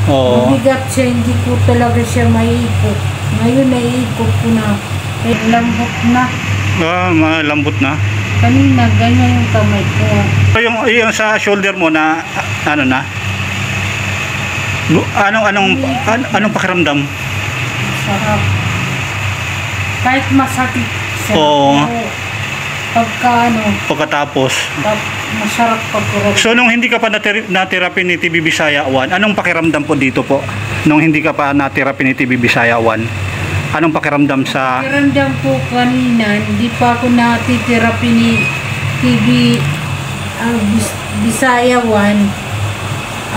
Oo. Mabigat siya, hindi ko talaga siya maiikot. Ngayon naiikot ko na. Eh, lambot na. Malambot na. Kanina, ganyan yung kamay ko. So yung sa shoulder mo na, ano na? Anong pakiramdam? Sarap. Kahit masakit siya. Oo. Pagkatapos, masarap pagkurot. So nung hindi ka pa na-therapy ni TB Bisaya 1, anong pakiramdam po dito po? Nung hindi ka pa na-therapy ni TB Bisaya 1, anong pakiramdam sa... Pakiramdam ko kanina, hindi pa ako na-therapy ni TB Bisaya 1.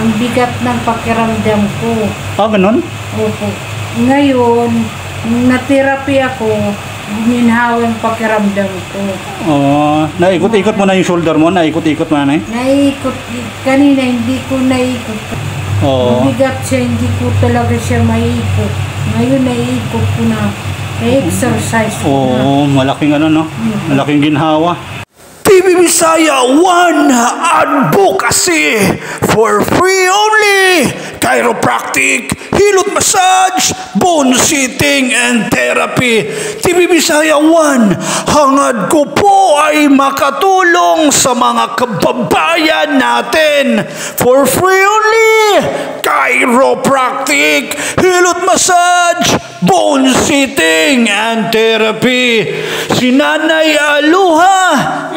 Ang bigat ng pakiramdam ko. Ganun? Opo. Ngayon, nung na-therapy ako, guminhawa ang pakiramdam ko. Naikot-ikot mo na yung shoulder mo? Naikot-ikot mo na eh? Naikot. Kanina, hindi ko naikot. Mabigat siya, hindi ko talaga siya maiikot. Ngayon, naiikot ko na. Na-exercise ko na. Malaking no? Malaking ginhawa. TB Bisaya 1 Advocacy for free only. Chiropractic, hilot massage, bone sitting and therapy. TB Bisaya 1, hangad ko po ay makatulong sa mga kababayan natin. For free only. Chiropractic, hilot massage, bone sitting and therapy. Si Nanay Aluha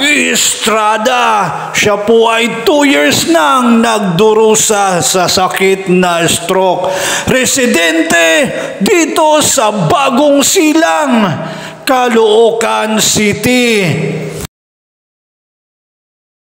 Estrada, siya po ay 2 years nang nagdurusa sa sakit na stroke. Residente dito sa Bagong Silang, Caloocan City.